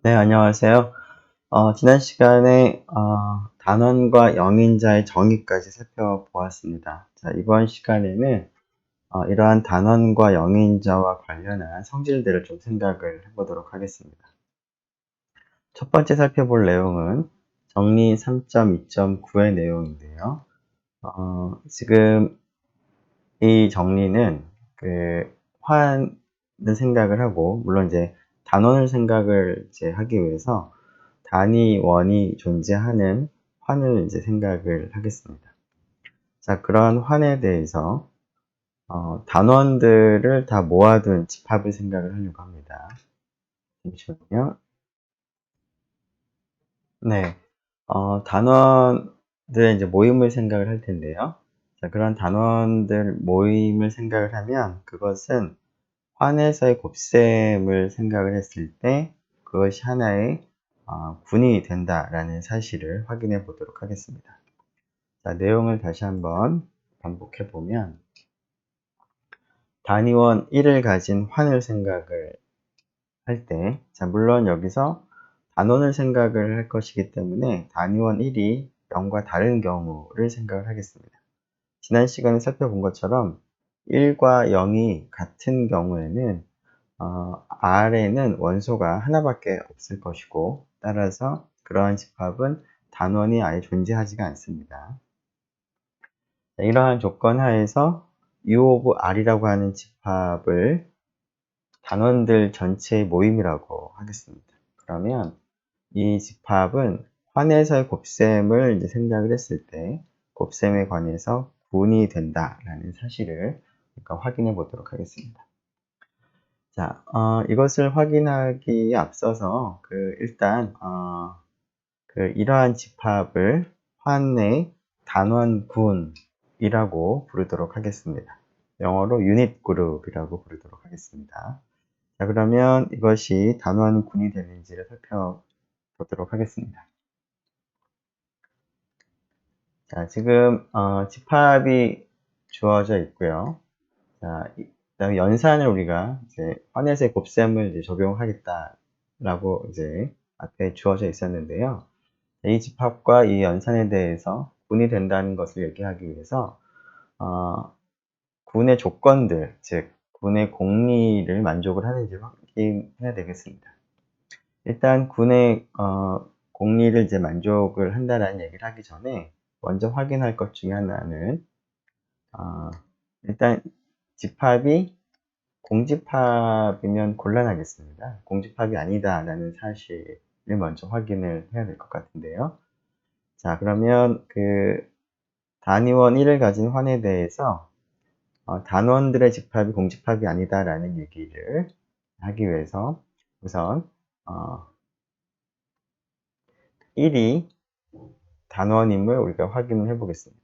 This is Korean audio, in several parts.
네, 안녕하세요. 지난 시간에 단원과 영인자의 정의까지 살펴보았습니다. 자, 이번 시간에는 이러한 단원과 영인자와 관련한 성질들을 좀 생각을 해보도록 하겠습니다. 첫 번째 살펴볼 내용은 정리 3.2.9의 내용인데요. 지금 이 정리는 환을 생각을 하고, 물론 이제 단원을 생각을 이제 하기 위해서 단위, 원이 존재하는 환을 이제 생각을 하겠습니다. 자, 그런 환에 대해서 단원들을 다 모아둔 집합을 생각을 하려고 합니다. 잠시만요. 네, 단원들의 이제 모임을 생각을 할 텐데요. 자, 그런 단원들 모임을 생각을 하면 그것은 환에서의 곱셈을 생각을 했을 때 그것이 하나의 군이 된다라는 사실을 확인해 보도록 하겠습니다. 자, 내용을 다시 한번 반복해 보면 단위원 1을 가진 환을 생각을 할 때, 자, 물론 여기서 단원을 생각을 할 것이기 때문에 단위원 1이 0과 다른 경우를 생각을 하겠습니다. 지난 시간에 살펴본 것처럼 1과 0이 같은 경우에는 R에는 원소가 하나밖에 없을 것이고, 따라서 그러한 집합은 단원이 아예 존재하지가 않습니다. 이러한 조건 하에서 U of R이라고 하는 집합을 단원들 전체의 모임이라고 하겠습니다. 그러면 이 집합은 환에서의 곱셈을 이제 생각을 했을 때 곱셈에 관해서 군이 된다라는 사실을 확인해 보도록 하겠습니다. 자, 이것을 확인하기에 앞서서 일단 이러한 집합을 환의 단원군이라고 부르도록 하겠습니다. 영어로 유닛 그룹이라고 부르도록 하겠습니다. 자, 그러면 이것이 단원군이 되는지를 살펴보도록 하겠습니다. 자, 지금 집합이 주어져 있고요. 자, 그다음에 연산을 우리가 이제 환에서의 곱셈을 이제 적용하겠다라고 이제 앞에 주어져 있었는데요. 이 집합과 이 연산에 대해서 군이 된다는 것을 얘기하기 위해서 군의 조건들, 즉 군의 공리를 만족을 하는지 확인해야 되겠습니다. 일단 군의 공리를 이제 만족을 한다라는 얘기를 하기 전에 먼저 확인할 것 중에 하나는 일단 집합이 공집합이면 곤란하겠습니다. 공집합이 아니다라는 사실을 먼저 확인을 해야 될 것 같은데요. 자, 그러면 단위원 1을 가진 환에 대해서 단원들의 집합이 공집합이 아니다라는 얘기를 하기 위해서 우선 1이 단원임을 우리가 확인을 해보겠습니다.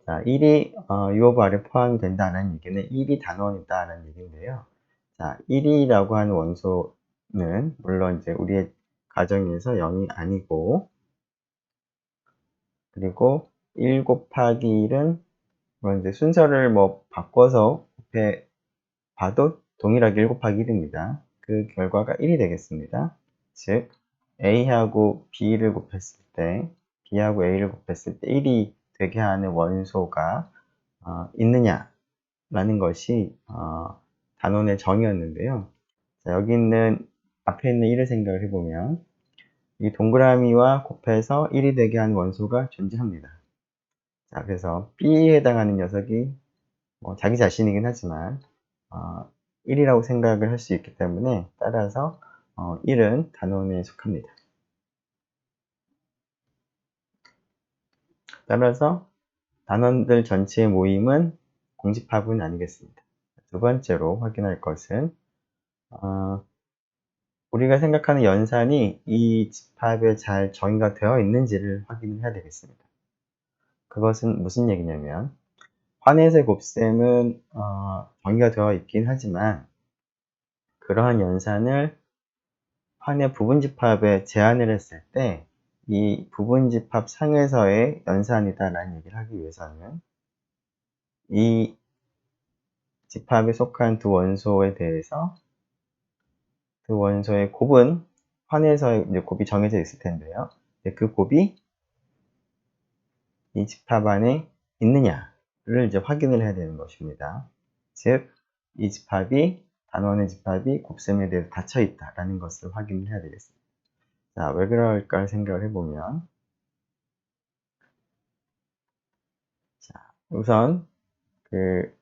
자, 1이 U of R에 포함이 된다는 얘기는 1이 단원이다라는 얘기인데요. 자, 1이라고 하는 원소는 물론 이제 우리의 가정에서 0이 아니고, 그리고 1 곱하기 1은 뭐 이제 순서를 뭐 바꿔서 앞에 봐도 동일하게 1 곱하기 1입니다. 그 결과가 1이 되겠습니다. 즉, A하고 B를 곱했을 때, B하고 A를 곱했을 때 1이 되게 하는 원소가 있느냐라는 것이 단원의 정의였는데요. 자, 여기 있는 앞에 있는 1을 생각을 해보면 이 동그라미와 곱해서 1이 되게 하는 원소가 존재합니다. 자, 그래서 B에 해당하는 녀석이 자기 자신이긴 하지만 1이라고 생각을 할 수 있기 때문에 따라서 1은 단원에 속합니다. 따라서 단원들 전체의 모임은 공집합은 아니겠습니다. 두 번째로 확인할 것은 우리가 생각하는 연산이 이 집합에 잘 정의가 되어 있는지를 확인해야 되겠습니다. 그것은 무슨 얘기냐면 환에서의 곱셈은 정의가 되어 있긴 하지만 그러한 연산을 환의 부분집합에 제한을 했을 때 이 부분집합 상에서의 연산이다라는 얘기를 하기 위해서는 이 집합에 속한 두 원소에 대해서 그 원소의 곱은 환에서 이제 곱이 정해져 있을 텐데요. 그 곱이 이 집합 안에 있느냐를 이제 확인을 해야 되는 것입니다. 즉, 이 집합이, 단원의 집합이 곱셈에 대해서 닫혀 있다라는 것을 확인을 해야 되겠습니다. 자, 왜 그럴까 생각을 해보면, 자, 우선 그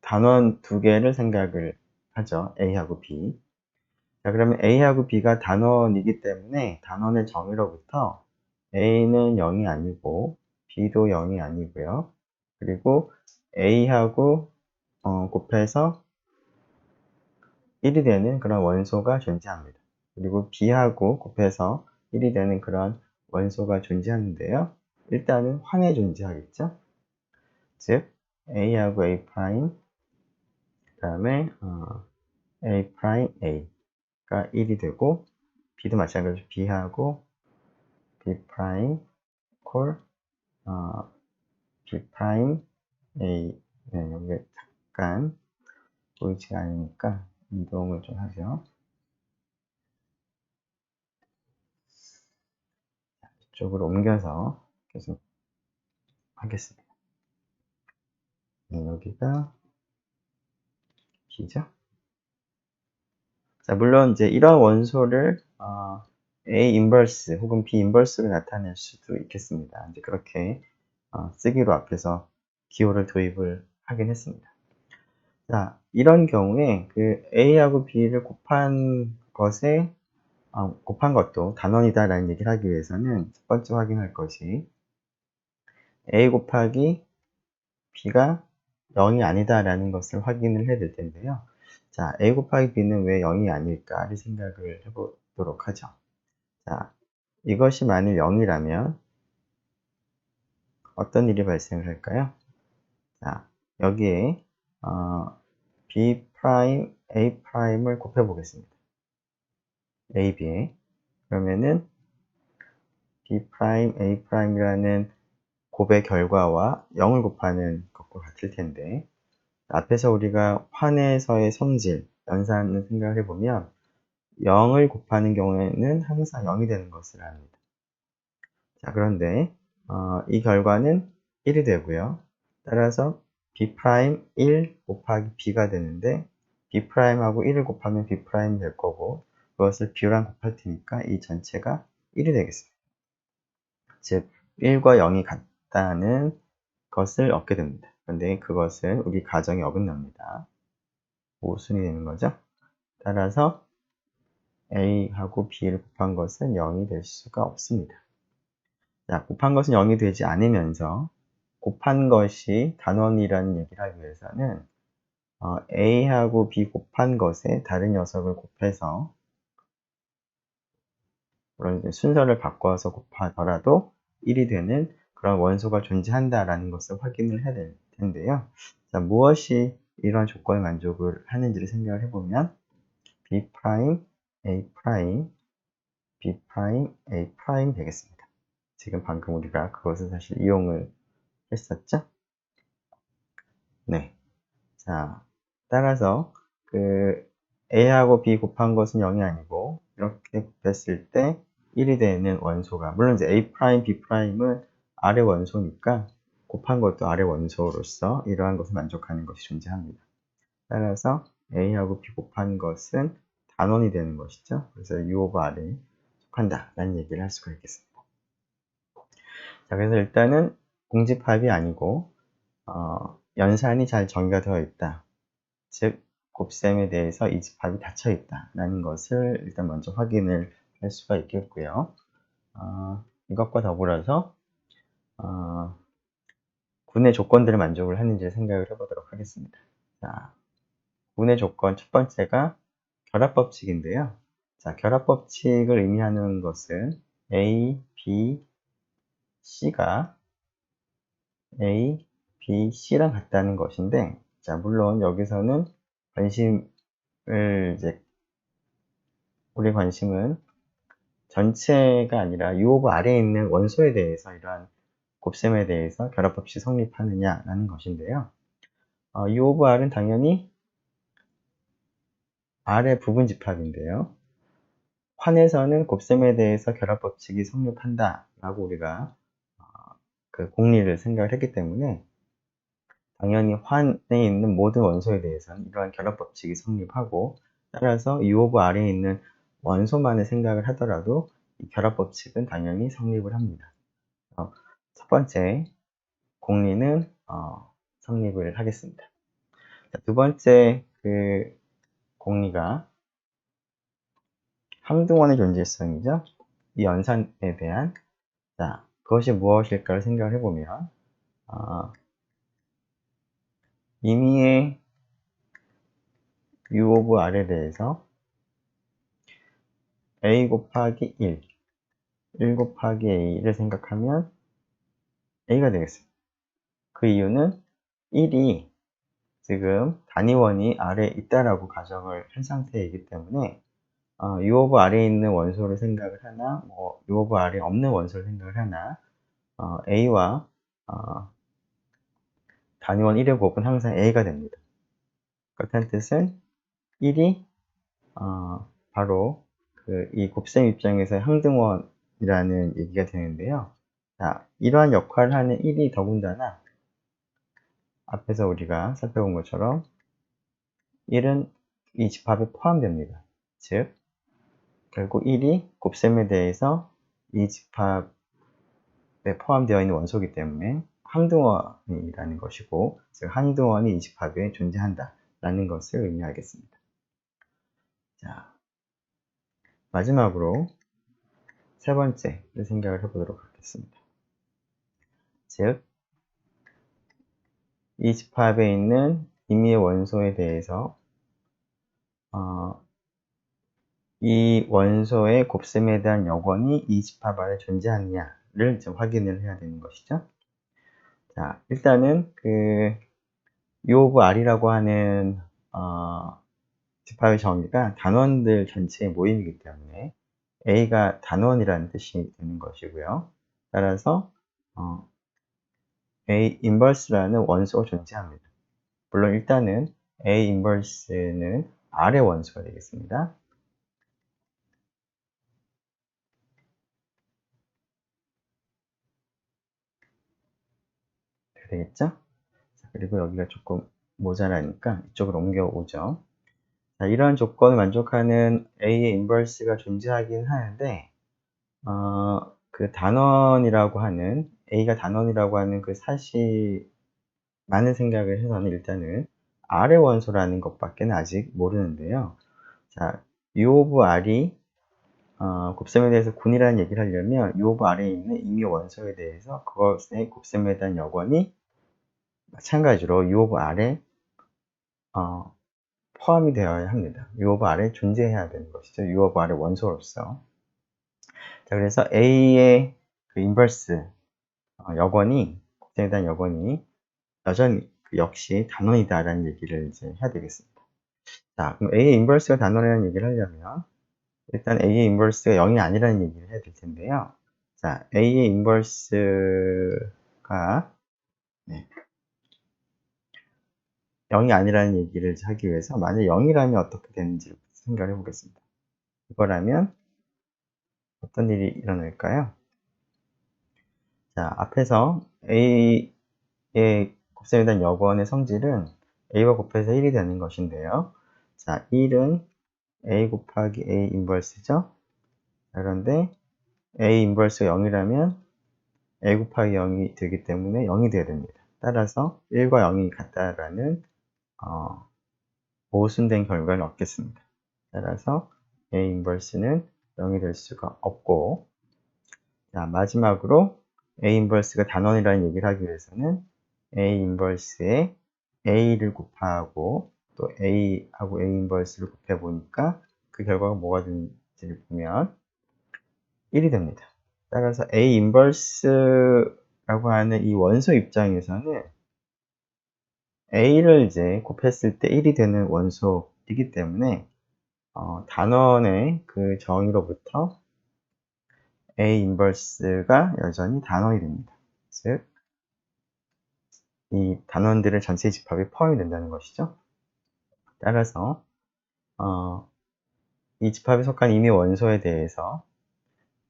단원 두 개를 생각을 하죠. A하고 B. 자, 그러면 A하고 B가 단원이기 때문에 단원의 정의로부터 A는 0이 아니고 B도 0이 아니고요. 그리고 A하고 곱해서 1이 되는 그런 원소가 존재합니다. 그리고 B하고 곱해서 1이 되는 그런 원소가 존재하는데요. 일단은 환에 존재하겠죠. 즉 A하고 A 프라임, 그 다음에 A 프라임 A가 1이 되고, B도 마찬가지로 B하고 B 프라임 콜 B 프라임 A. 네, 여기 잠깐 보이지가 않으니까 이동을 좀 하죠. 이쪽으로 옮겨서 계속 하겠습니다. 네, 여기가 B죠. 자, 물론 이제 이런 원소를 A 인버스 혹은 B 인버스로 나타낼 수도 있겠습니다. 이제 그렇게 쓰기로 앞에서 기호를 도입을 하긴 했습니다. 자, 이런 경우에 그 A하고 B를 곱한 것도 단원이다라는 얘기를 하기 위해서는 첫 번째 확인할 것이 A 곱하기 B가 0이 아니다라는 것을 확인을 해야 될 텐데요. 자, A 곱하기 B는 왜 0이 아닐까를 생각을 해보도록 하죠. 자, 이것이 만일 0이라면 어떤 일이 발생을 할까요? 자, 여기에 B 프라임 A 프라임을 곱해 보겠습니다. A, B에. 그러면은 B 프라임 A 프라임이라는 곱의 결과와 0을 곱하는 것과 같을 텐데, 앞에서 우리가 환에서의 성질, 연산을 생각을 해보면 0을 곱하는 경우에는 항상 0이 되는 것을 압니다. 자, 그런데 이 결과는 1이 되고요. 따라서 B'1 곱하기 B가 되는데, B'하고 1을 곱하면 B'이 될 거고, 그것을 B랑 곱할 테니까 이 전체가 1이 되겠습니다. 즉 1과 0이 같다는 것을 얻게 됩니다. 그런데 그것은 우리 가정에 어긋납니다. 모순이 되는 거죠. 따라서 A하고 B를 곱한 것은 0이 될 수가 없습니다. 자, 곱한 것은 0이 되지 않으면서 곱한 것이 단원이라는 얘기를 하기 위해서는 A하고 B 곱한 것에 다른 녀석을 곱해서, 물론 순서를 바꿔서 곱하더라도 1이 되는 그런 원소가 존재한다라는 것을 확인을 해야 될 텐데요. 자, 무엇이 이러한 조건에 만족을 하는지를 생각을 해보면 B 프라임, A 프라임, B 프라임, A 프라임 되겠습니다. 지금 방금 우리가 그것을 사실 이용을 했었죠? 네. 자, 따라서 그 A하고 B 곱한 것은 0이 아니고 이렇게 곱했을 때 1이 되는 원소가, 물론 이제 A 프라임, B 프라임은 아래 원소니까 곱한 것도 아래 원소로서 이러한 것을 만족하는 것이 존재합니다. 따라서 A하고 B 곱한 것은 단원이 되는 것이죠. 그래서 U 오브 R에 속한다 라는 얘기를 할 수가 있겠습니다. 자, 그래서 일단은 공집합이 아니고 연산이 잘 정의가 되어 있다. 즉 곱셈에 대해서 이 집합이 닫혀 있다라는 것을 일단 먼저 확인을 할 수가 있겠고요. 이것과 더불어서 군의 조건들을 만족을 하는지 생각을 해보도록 하겠습니다. 자, 군의 조건 첫 번째가 결합법칙인데요. 자, 결합법칙을 의미하는 것은 A, B, C가 A, B, C랑 같다는 것인데, 자, 물론 여기서는 우리 관심은 전체가 아니라 U 오브 R에 있는 원소에 대해서, 이러한 곱셈에 대해서 결합법칙이 성립하느냐라는 것인데요. U 오브 R은 당연히 아래 부분 집합인데요. 환에서는 곱셈에 대해서 결합법칙이 성립한다 라고 우리가 그 공리를 생각을 했기 때문에 당연히 환에 있는 모든 원소에 대해서는 이러한 결합법칙이 성립하고, 따라서 U 오브 R에 있는 원소만을 생각을 하더라도 이 결합법칙은 당연히 성립을 합니다. 첫 번째 공리는 성립을 하겠습니다. 자, 두 번째 그 공리가 항등원의 존재성이죠. 이 연산에 대한, 자, 그것이 무엇일까를 생각을 해보면 임의의 U 오브 R에 대해서 A 곱하기 1 곱하기 A를 생각하면 A가 되겠습니다. 그 이유는 1이 지금 단위원이 R에 있다라고 가정을 한 상태이기 때문에 U 오브 R에 있는 원소를 생각을 하나, U 오브 R에 없는 원소를 생각을 하나, A와 단위원 1의 곱은 항상 A가 됩니다. 그렇다는 뜻은 1이 바로 이 곱셈 입장에서 항등원이라는 얘기가 되는데요. 자, 이러한 역할을 하는 1이 더군다나 앞에서 우리가 살펴본 것처럼 1은 이 집합에 포함됩니다. 즉, 결국 1이 곱셈에 대해서 이 집합에 포함되어 있는 원소이기 때문에 항등원이라는 것이고, 즉 항등원이 이 집합에 존재한다 라는 것을 의미하겠습니다. 자, 마지막으로 세 번째를 생각을 해보도록 하겠습니다. 즉, 이 집합에 있는 임의의 원소에 대해서 이 원소의 곱셈에 대한 여건이 이 집합 안에 존재하느냐를 좀 확인을 해야 되는 것이죠. 자, 일단은 U 오브 R이라고 하는 집합의 정의가 단원들 전체의 모임이기 때문에 A가 단원이라는 뜻이 되는 것이고요. 따라서 A 인버스라는 원소가 존재합니다. 물론 일단은 A 인버스는 R의 원소가 되겠습니다. 되겠죠? 그리고 여기가 조금 모자라니까 이쪽으로 옮겨오죠. 자, 이러한 조건을 만족하는 A의 인버스가 존재하긴 하는데, 그 단원이라고 하는, A가 단원이라고 하는 그 사실만을 생각을 해서는 일단은 R의 원소라는 것밖에 아직 모르는데요. 자, U 오브 R이 곱셈에 대해서 군이라는 얘기를 하려면 U 오브 R에 있는 임의 원소에 대해서 그것의 곱셈에 대한 여건이 마찬가지로 U 오브 R에 포함이 되어야 합니다. U 오브 R에 존재해야 되는 것이죠. U 오브 R의 원소로서. 자, 그래서 A의 그 인버스 여건이, 곱셈에 대한 여건이 여전히 역시 단원이다라는 얘기를 이제 해야 되겠습니다. 자, 그럼 A의 인버스가 단원이라는 얘기를 하려면 일단 A의 인버스가 0이 아니라는 얘기를 해야 될 텐데요. 자, A의 인버스가 0이 아니라는 얘기를 하기 위해서 만약 0이라면 어떻게 되는지 생각을 해보겠습니다. 이거라면 어떤 일이 일어날까요? 자, 앞에서 A의 곱셈에 대한 여건의 성질은 A와 곱해서 1이 되는 것인데요. 자, 1은 A 곱하기 A 인버스죠. 그런데 A 인버스가 0이라면 A 곱하기 0이 되기 때문에 0이 되어야 됩니다. 따라서 1과 0이 같다라는 모순된 결과를 얻겠습니다. 따라서 A 인버스는 0이 될 수가 없고, 자, 마지막으로 A 인버스가 단원이라는 얘기를 하기 위해서는 A 인버스에 A를 곱하고 또 A하고 A 인버스를 곱해 보니까 그 결과가 뭐가 되는지를 보면 1이 됩니다. 따라서 A 인버스라고 하는 이 원소 입장에서는 A를 이제 곱했을 때 1이 되는 원소이기 때문에 단원의 그 정의로부터 A 인버스가 여전히 단원이 됩니다. 즉, 이 단원들의 전체 집합에 포함이 된다는 것이죠. 따라서 이 집합에 속한 임의 원소에 대해서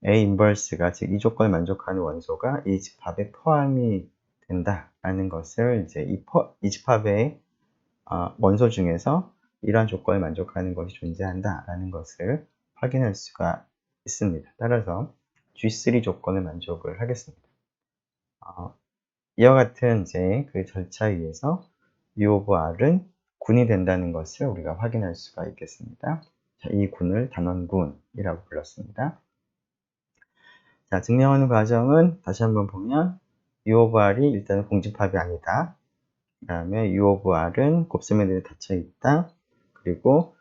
A 인버스가, 즉 이 조건을 만족하는 원소가 이 집합에 포함이 된다라는 것을 이제 이 집합의 원소 중에서 이러한 조건을 만족하는 것이 존재한다라는 것을 확인할 수가 있습니다. 따라서 G3 조건을 만족을 하겠습니다. 이와 같은 이제 그 절차에 의해서 U of R은 군이 된다는 것을 우리가 확인할 수가 있겠습니다. 자, 이 군을 단원군이라고 불렀습니다. 자, 증명하는 과정은 다시 한번 보면 U of R이 일단은 공집합이 아니다. 그 다음에 U of R은 곱셈에 닫혀 있다. 그리고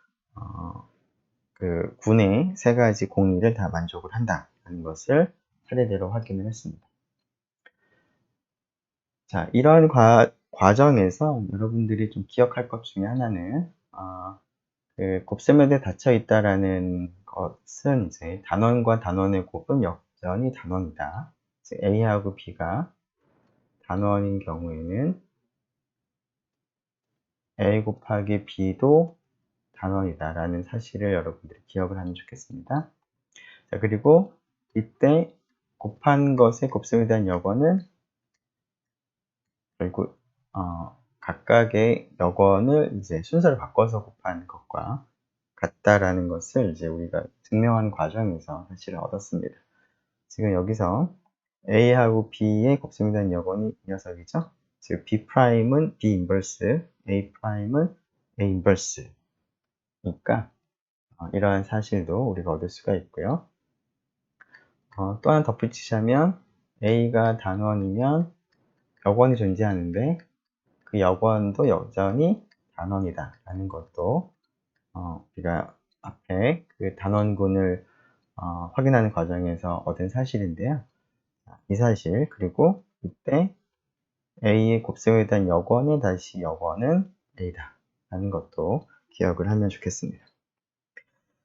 그 군의 세 가지 공리를 다 만족을 한다는 것을 사례대로 확인을 했습니다. 자, 이런 과정에서 여러분들이 좀 기억할 것 중에 하나는 그 곱셈에 닫혀 있다라는 것은 이제 단원과 단원의 곱은 여전히 단원이다. 즉 A하고 B가 단원인 경우에는 A 곱하기 B도 단원이다라는 사실을 여러분들이 기억을 하면 좋겠습니다. 자, 그리고 이때 곱한 것의 곱셈에 대한 여건은 결국 각각의 여건을 이제 순서를 바꿔서 곱한 것과 같다라는 것을 이제 우리가 증명하는 과정에서 사실을 얻었습니다. 지금 여기서 A하고 B의 곱셈에 대한 여건이 이 녀석이죠. 즉 B'은 B 인버스, A'은 A 인버스. 그러니까 이러한 사실도 우리가 얻을 수가 있고요. 또 하나 덧붙이자면 A가 단원이면 여건이 존재하는데 그 여건도 여전히 단원이다 라는 것도 우리가 앞에 그 단원군을 확인하는 과정에서 얻은 사실인데요. 이 사실, 그리고 이때 A의 곱셈에 대한 여건의 다시 여건은 A다 라는 것도 기억을 하면 좋겠습니다.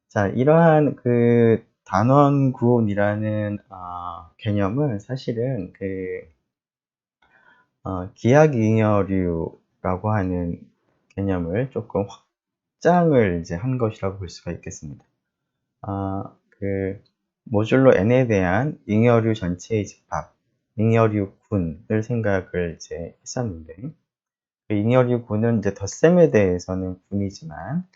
자, 이러한 그 단원군이라는 개념은 사실은 그 기하잉여류라고 하는 개념을 조금 확장을 이제 한 것이라고 볼 수가 있겠습니다. 그 모듈로 n에 대한 잉여류 전체의 집합, 잉여류군을 생각을 이제 했었는데, 그 잉여류군은 이제 덧셈에 대해서는 군이지만,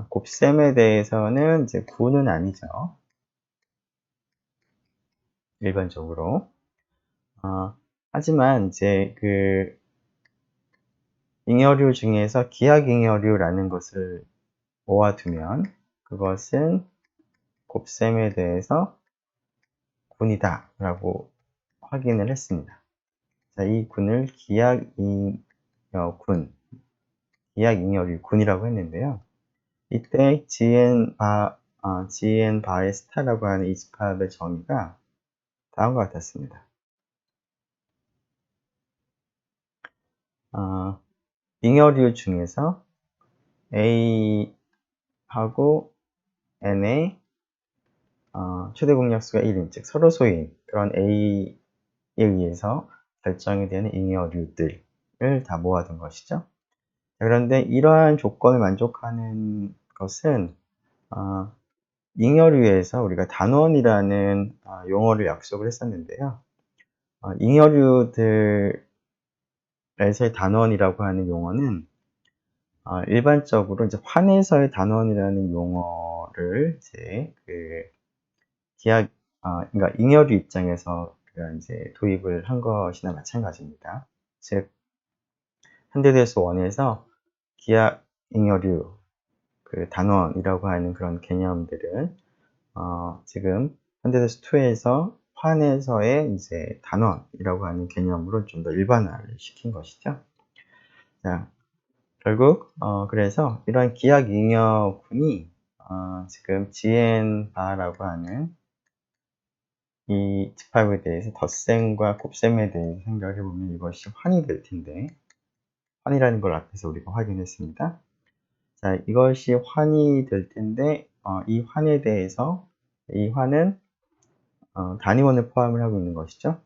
곱셈에 대해서는 이제 군은 아니죠. 일반적으로. 하지만 이제 그 잉여류 중에서 기하잉여류라는 것을 모아두면 그것은 곱셈에 대해서 군이다 라고 확인을 했습니다. 자, 이 군을 기하잉여류군이라고 했는데요. 이때 GN 바의 스타라고 하는 이 집합의 정의가 다음과 같았습니다. 잉여류 중에서 A하고 N의 최대 공약수가 1인, 즉 서로 소인 그런 A에 의해서 결정이 되는 잉여류들을 다 모아둔 것이죠. 그런데 이러한 조건을 만족하는 것은 잉여류에서 우리가 단원이라는 용어를 약속을 했었는데요. 잉여류들에서의 단원이라고 하는 용어는 일반적으로 이제 환에서의 단원이라는 용어를 이제 그러니까 잉여류 입장에서 이제 도입을 한 것이나 마찬가지입니다. 즉 현대대에서 원에서 기하 잉여류 그 단원이라고 하는 그런 개념들은 지금 현대대에서 2에서 환에서의 이제 단원이라고 하는 개념으로 좀 더 일반화를 시킨 것이죠. 자, 결국 그래서 이러한 기하 잉여군이 지금 GN 바라고 하는 이 집합에 대해서 덧셈과 곱셈에 대해서 생각을 해보면 이것이 환이 될 텐데, 환이라는 걸 앞에서 우리가 확인했습니다. 자, 이것이 환이 될 텐데 이 환에 대해서 이 환은 단위원을 포함을 하고 있는 것이죠.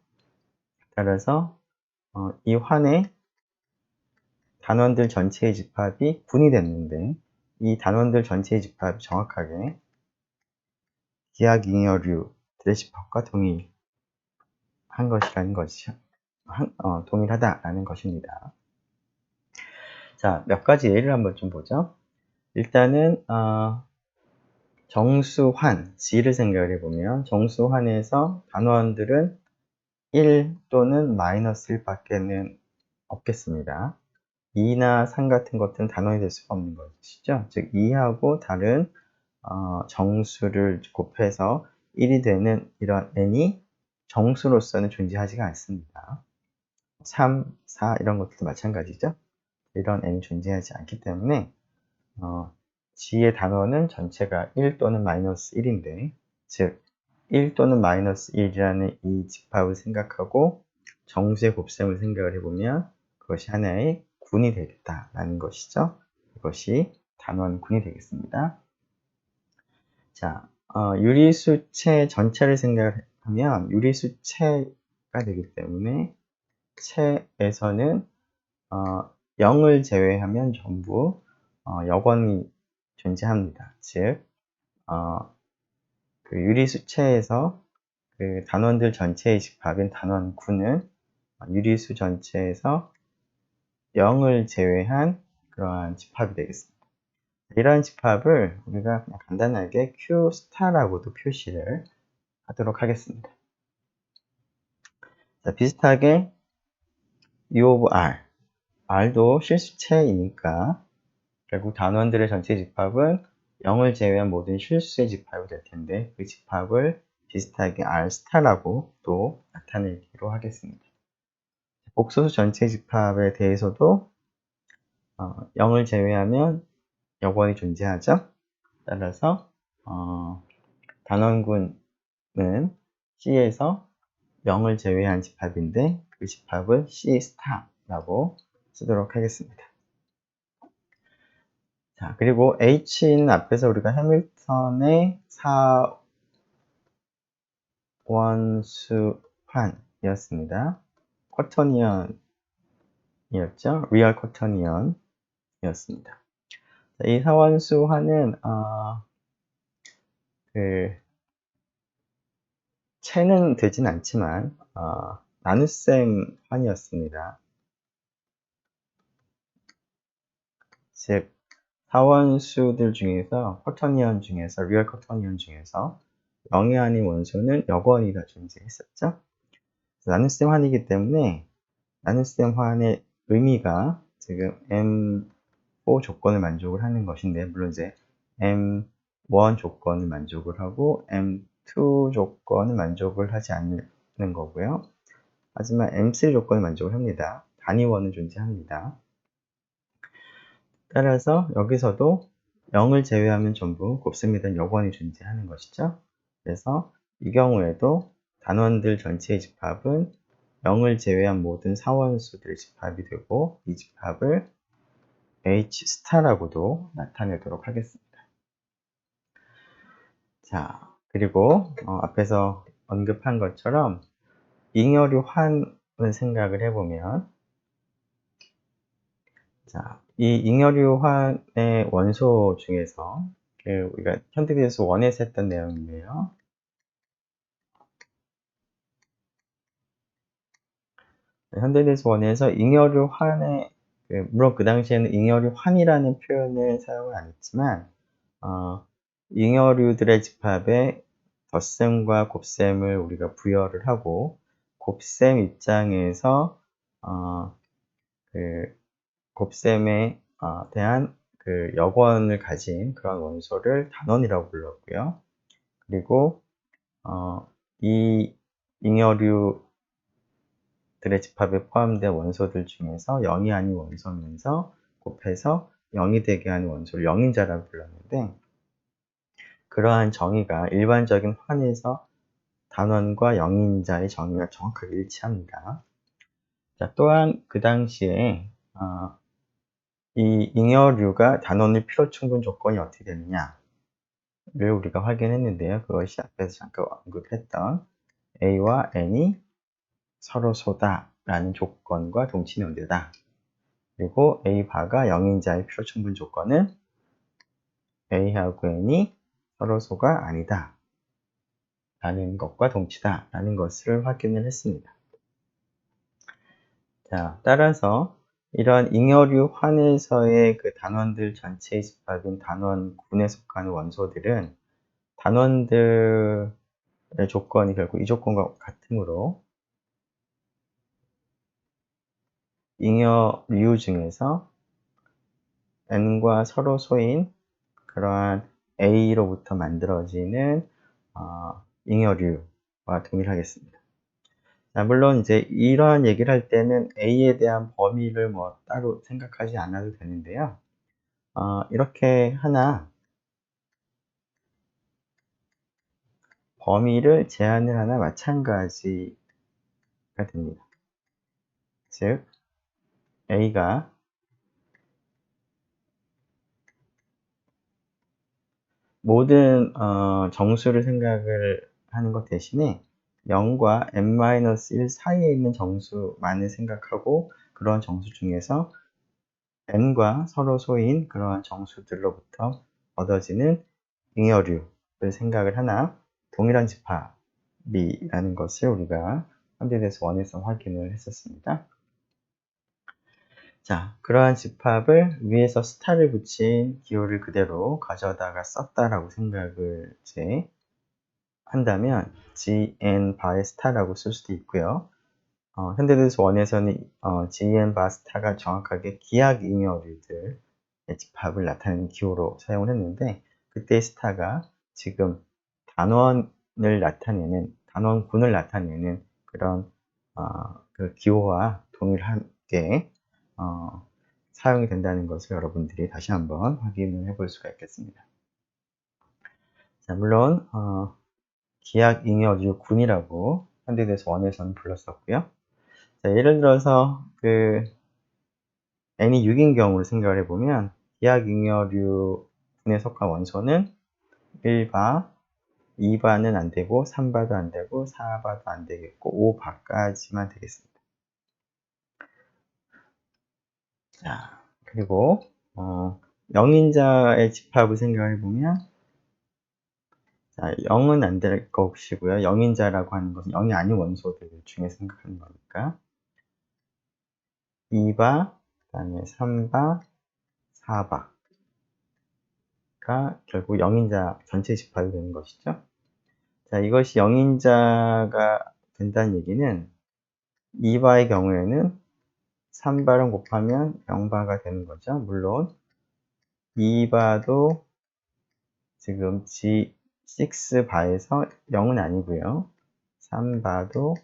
따라서 이 환의 단원들 전체의 집합이 군이 됐는데 이 단원들 전체의 집합이 정확하게 기하잉여류들의 집합과 동일한 것이라는 것이 동일하다라는 것입니다. 자, 몇 가지 예를 한번 좀 보죠. 일단은 정수환, G를 생각을 해보면 정수환에서 단원들은 1 또는 마이너스 1밖에는 없겠습니다. 2나 3 같은 것들은 단원이 될 수가 없는 것이죠. 즉 2하고 다른 정수를 곱해서 1이 되는 이런 n이 정수로서는 존재하지가 않습니다. 3, 4 이런 것들도 마찬가지죠. 이런 n이 존재하지 않기 때문에 G의 단원은 전체가 1 또는 마이너스 1인데 즉 1 또는 마이너스 1이라는 이 집합을 생각하고 정수의 곱셈을 생각을 해보면 그것이 하나의 군이 되겠다라는 것이죠. 이것이 단원군이 되겠습니다. 자, 유리수체 전체를 생각하면 유리수체가 되기 때문에 체에서는 0을 제외하면 전부 여건이 존재합니다. 즉, 그 유리수체에서 그 단원들 전체의 집합인 단원군은 유리수 전체에서 0을 제외한 그러한 집합이 되겠습니다. 이러한 집합을 우리가 그냥 간단하게 Q라고도 표시를 하도록 하겠습니다. 자, 비슷하게 U of R, R도 실수체이니까 결국 단원들의 전체 집합은 0을 제외한 모든 실수의 집합이 될 텐데 그 집합을 비슷하게 R 라고 또 나타내기로 하겠습니다. 복소수 전체 집합에 대해서도 0을 제외하면 여건이 존재하죠. 따라서 단원군은 C에서 0을 제외한 집합인데 그 집합을 C라고 쓰도록 하겠습니다. 자, 그리고 H는 앞에서 우리가 해밀턴의 사원수환이었습니다. 쿼터니언이었죠. 리얼 쿼터니언이었습니다. 이 사원수환은 체는 되진 않지만 나눗셈 환이었습니다. 즉 사원수들 중에서 쿼터니언 중에서 리얼 쿼터니언 중에서 0이 아닌 원소는 여건이 다 존재했었죠. 나눗셈 환이기 때문에 나눗셈 환의 의미가 지금 M4 조건을 만족을 하는 것인데 물론 이제 M1 조건을 만족을 하고 M2 조건을 만족을 하지 않는 거고요. 하지만 M3 조건을 만족을 합니다. 단위원은 존재합니다. 따라서 여기서도 0을 제외하면 전부 곱셈에 대한 여건이 존재하는 것이죠. 그래서 이 경우에도 단원들 전체의 집합은 0을 제외한 모든 사원수들의 집합이 되고 이 집합을 H라고도 나타내도록 하겠습니다. 자, 그리고 앞에서 언급한 것처럼 잉여류 환을 생각을 해보면 자, 이 잉여류 환의 원소 중에서 우리가 현대기술에서 원에서 했던 내용인데요. 현대기술 원에서 잉여류 환의 물론 그 당시에는 잉여류 환이라는 표현을 사용을 안 했지만 잉여류들의 집합에 덧셈과 곱셈을 우리가 부여를 하고 곱셈 입장에서 그 곱셈에 대한 그 여건을 가진 그런 원소를 단원이라고 불렀고요. 그리고 이 잉여류들의 집합에 포함된 원소들 중에서 0이 아닌 원소면서 곱해서 0이 되게 하는 원소를 영인자라고 불렀는데 그러한 정의가 일반적인 환에서 단원과 영인자의 정의가 정확하게 일치합니다. 자, 또한 그 당시에 이 잉여류가 단원의 필요충분 조건이 어떻게 되느냐를 우리가 확인했는데요. 그것이 앞에서 잠깐 언급했던 A와 N이 서로 소다라는 조건과 동치는 연대다. 그리고 A 바가 영인자의 필요충분 조건은 A하고 N이 서로 소가 아니다 라는 것과 동치다 라는 것을 확인을 했습니다. 자, 따라서 이런 잉여류 환에서의 그 단원들 전체의 집합인 단원군에 속하는 원소들은 단원들의 조건이 결국 이 조건과 같으므로 잉여류 중에서 N과 서로 소인 그러한 A로부터 만들어지는 잉여류와 동일하겠습니다. 자, 물론 이제 이러한 얘기를 할 때는 A에 대한 범위를 뭐 따로 생각하지 않아도 되는데요. 이렇게 하나 범위를 제한을 하나 마찬가지가 됩니다. 즉 A가 모든 정수를 생각을 하는 것 대신에 0과 n-1 사이에 있는 정수만을 생각하고 그런 정수 중에서 n과 서로 소인 그러한 정수들로부터 얻어지는 잉여류를 생각을 하나 동일한 집합이라는 것을 우리가 현대에서 원에서 확인을 했었습니다. 자, 그러한 집합을 위에서 스타를 붙인 기호를 그대로 가져다가 썼다라고 생각을 이제 한다면 gn 바의 스타라고 쓸 수도 있고요. 현대대에서 원에서는 gn 바 스타가 정확하게 기하 잉여류들의 집합을 나타내는 기호로 사용을 했는데 그때 스타가 지금 단원을 나타내는 단원군을 나타내는 그런 그 기호와 동일하게 사용이 된다는 것을 여러분들이 다시 한번 확인을 해볼 수가 있겠습니다. 자, 물론 기하 잉여류 군이라고 현대대에서 원에서는 불렀었고요. 자, 예를 들어서 그 n이 6인 경우를 생각을 해보면 기하 잉여류 군에 속한 원소는 1바, 2바는 안 되고 3바도 안 되고 4바도 안 되겠고 5바까지만 되겠습니다. 자, 그리고 0인자의 집합을 생각해 보면 자, 0은 안 될 것이고요. 0인자라고 하는 것은 0이 아닌 원소들 중에 생각하는 거니까 2바, 그 다음에 3바, 4바가 결국 0인자 전체 집합이 되는 것이죠. 자, 이것이 0인자가 된다는 얘기는 2바의 경우에는 3바랑 곱하면 0바가 되는 거죠. 물론 2바도 지금 G6바에서 0은 아니고요. 3바도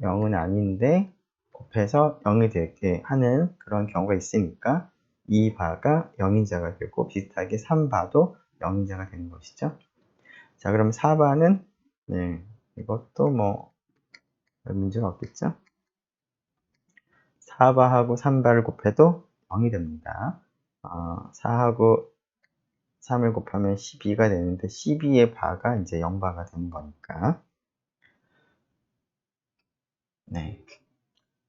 0은 아닌데 곱해서 0이 되게 하는 그런 경우가 있으니까 2바가 0인자가 되고 비슷하게 3바도 0인자가 되는 것이죠. 자, 그럼 4바는 네, 이것도 뭐 문제가 없겠죠. 4바하고 3바를 곱해도 0이 됩니다. 4하고 3을 곱하면 12가 되는데 12의 바가 이제 0바가 되는 거니까. 네.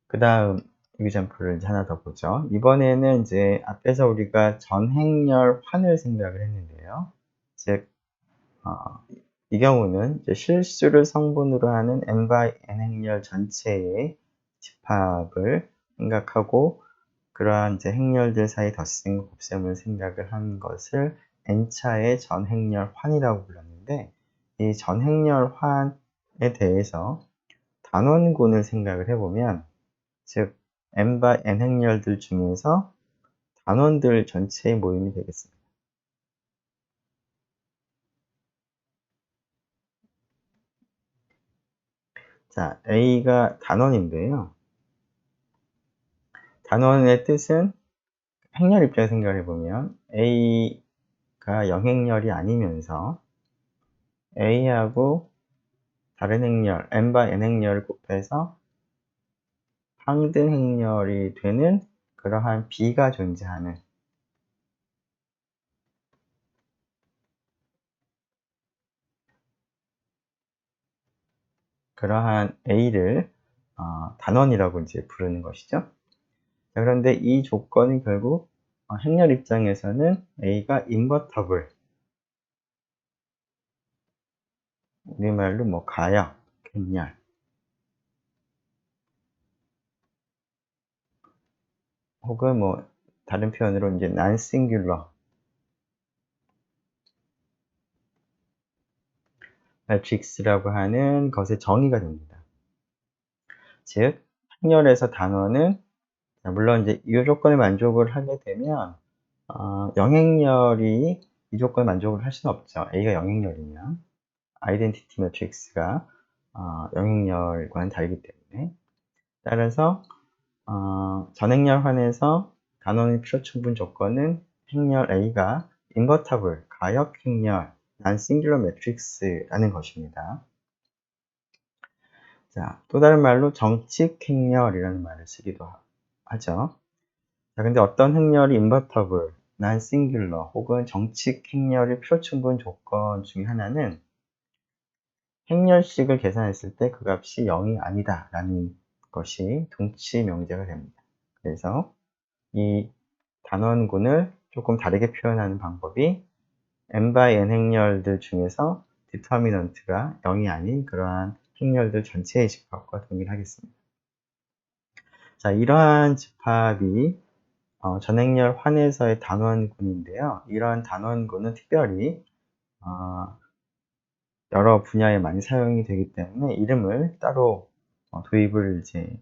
그 다음 example를 이제 하나 더 보죠. 이번에는 이제 앞에서 우리가 전행렬 환을 생각을 했는데요. 즉, 이 경우는 이제 실수를 성분으로 하는 n/n 행렬 전체의 집합을 생각하고 그러한 이제 행렬들 사이 덧셈, 곱셈을 생각을 한 것을 n차의 전행렬 환이라고 불렀는데 이 전행렬 환에 대해서 단원군을 생각을 해보면 즉 n/n 행렬들 중에서 단원들 전체의 모임이 되겠습니다. 자, A가 단원인데요. 단원의 뜻은 행렬 입장에서 생각을 해보면 A가 영행렬이 아니면서 A하고 다른 행렬, n/n 행렬을 곱해서 항등 행렬이 되는 그러한 B가 존재하는 그러한 A를 단원이라고 이제 부르는 것이죠. 자, 그런데 이 조건이 결국 행렬 입장에서는 A가 인버터블, 우리말로 뭐 가역, 행렬, 혹은 뭐 다른 표현으로 이제 non-singular 매트릭스라고 하는 것의 정의가 됩니다. 즉, 행렬에서 단원은 물론 이제 이 조건에 만족을 하게 되면 영행렬이 이 조건에 만족을 할 수는 없죠. A가 영행렬이면 아이덴티티 매트릭스가 영행렬과는 다르기 때문에 따라서 전행렬환에서 단원의 필요 충분 조건은 행렬 A가 인버터블, 가역 행렬, non-singular 매트릭스라는 것입니다. 자, 또 다른 말로 정칙 행렬이라는 말을 쓰기도 하죠. 자, 근데 어떤 행렬이 인버터블, non-singular 혹은 정칙 행렬의 필요 충분 조건 중에 하나는 행렬식을 계산했을 때 그 값이 0이 아니다 라는 것이 동치 명제가 됩니다. 그래서 이 단원군을 조금 다르게 표현하는 방법이 n by n 행렬들 중에서 디터미넌트가 0이 아닌 그러한 행렬들 전체의 집합과 동일하겠습니다. 자, 이러한 집합이 전행렬 환에서의 단원군인데요. 이러한 단원군은 특별히 여러 분야에 많이 사용이 되기 때문에 이름을 따로 도입을 이제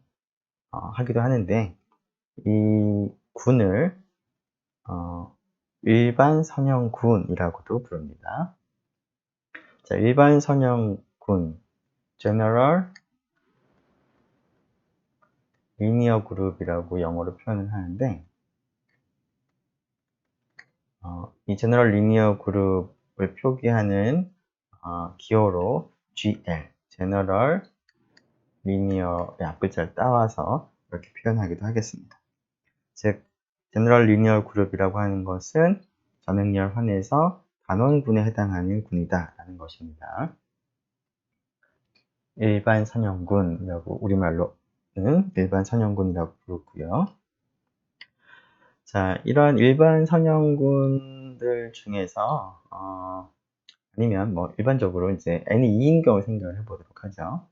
하기도 하는데 이 군을 일반 선형군이라고도 부릅니다. 자, 일반 선형군 General Linear Group이라고 영어로 표현을 하는데 이 General Linear Group을 표기하는 기호로 GL, General Linear의 앞글자를 따와서 이렇게 표현하기도 하겠습니다. 즉, General Linear Group이라고 하는 것은 전행렬 환에서 단원군에 해당하는 군이다 라는 것입니다. 일반 선형군이라고 우리말로는 일반 선형군이라고 부르고요. 자, 이러한 일반 선형군들 중에서 아니면 뭐 일반적으로 이제 n이 2인 경우 생각을 해보도록 하죠.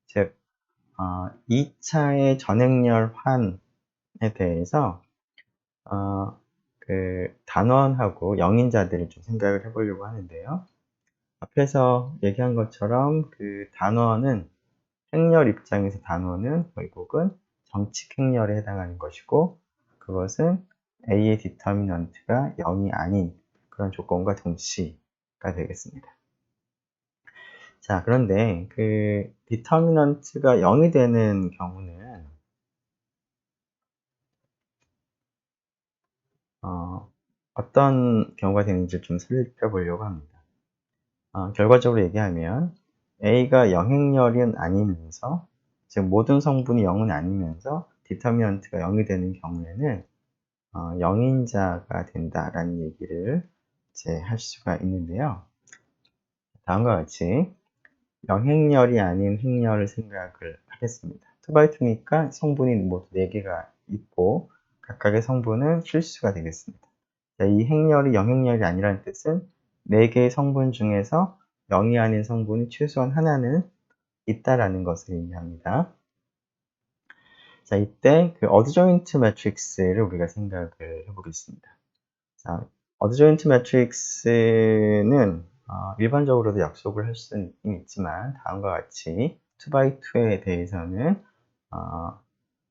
즉 2차의 전행렬 환에 대해서 그 단원하고 영인자들을 좀 생각을 해보려고 하는데요. 앞에서 얘기한 것처럼 그 단원은 행렬 입장에서 단원은 결국은 정칙 행렬에 해당하는 것이고 그것은 A의 디터미넌트가 0이 아닌 그런 조건과 동시가 되겠습니다. 자, 그런데 그 디터미넌트가 0이 되는 경우는 어떤 경우가 되는지 좀 살펴보려고 합니다. 결과적으로 얘기하면 A가 영행렬은 아니면서 즉 모든 성분이 0은 아니면서 디터미넌트가 0이 되는 경우에는 영인자가 된다라는 얘기를 이제 할 수가 있는데요. 다음과 같이 영행렬이 아닌 행렬을 생각을 하겠습니다. 2x2니까 성분이 모두 4개가 있고 각각의 성분은 실수가 되겠습니다. 자, 이 행렬이 영행렬이 아니라는 뜻은 4개의 성분 중에서 0이 아닌 성분이 최소한 하나는 있다라는 것을 의미합니다. 자, 이때 그 어드조인트 매트릭스를 우리가 생각을 해보겠습니다. 자, 어드조인트 매트릭스는 일반적으로도 약속을 할 수는 있지만 다음과 같이 2x2에 대해서는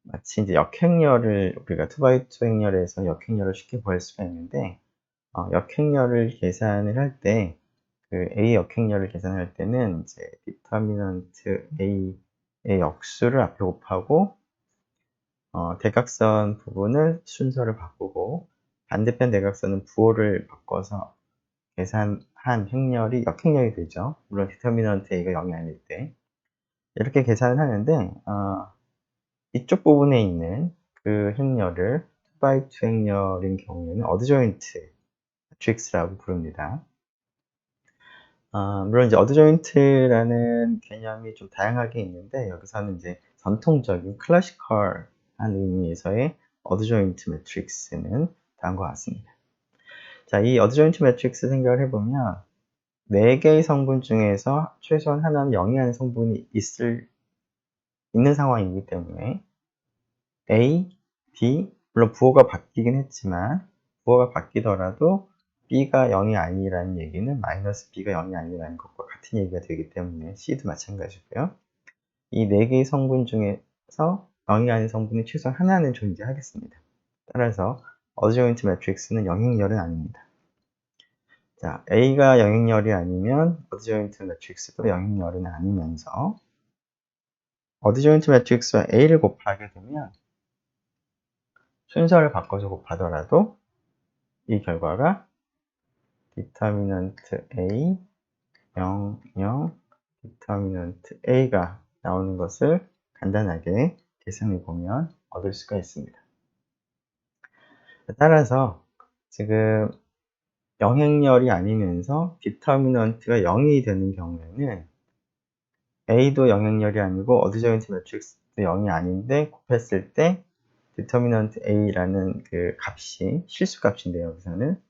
마치 이제 역행렬을 우리가 2x2 행렬에서 역행렬을 쉽게 구할 수가 있는데 역행렬을 계산을 할 때 그 A 역행렬을 계산할 때는 이제 디터미넌트 A의 역수를 앞에 곱하고 대각선 부분을 순서를 바꾸고 반대편 대각선은 부호를 바꿔서 계산한 행렬이 역행렬이 되죠. 물론 디터미넌트 A가 0이 아닐 때 이렇게 계산을 하는데 이쪽 부분에 있는 그 행렬을 2x2 행렬인 경우에는 어드조인트 매트릭스라고 부릅니다. 물론 이제 어드조인트라는 개념이 좀 다양하게 있는데 여기서는 이제 전통적인 클래시컬한 의미에서의 어드조인트 매트릭스는 다음과 같습니다. 자, 이 어드조인트 매트릭스 생각을 해보면 4개의 성분 중에서 최소한 하나는 0이 아닌 성분이 있는 상황이기 때문에 A, B, 물론 부호가 바뀌긴 했지만 부호가 바뀌더라도 B가 0이 아니라는 얘기는 마이너스 B가 0이 아니라는 것과 같은 얘기가 되기 때문에 C도 마찬가지고요. 이 4개의 성분 중에서 0이 아닌 성분이 최소한 하나는 존재하겠습니다. 따라서 어드조인트 매트릭스는 영행열은 아닙니다. 자, A가 영행열이 아니면 어드조인트 매트릭스도 영행열은 아니면서 어드조인트 매트릭스와 A를 곱하게 되면 순서를 바꿔서 곱하더라도 이 결과가 디터미넌트 A, 0, 0, 디터미넌트 A가 나오는 것을 간단하게 계산해 보면 얻을 수가 있습니다. 따라서 지금 영행열이 아니면서 디터미넌트가 0이 되는 경우에는 A도 영행열이 아니고 어드조인트 매트릭스도 0이 아닌데 곱했을 때 디터미넌트 A라는 그 값이 실수값인데요. 여기서는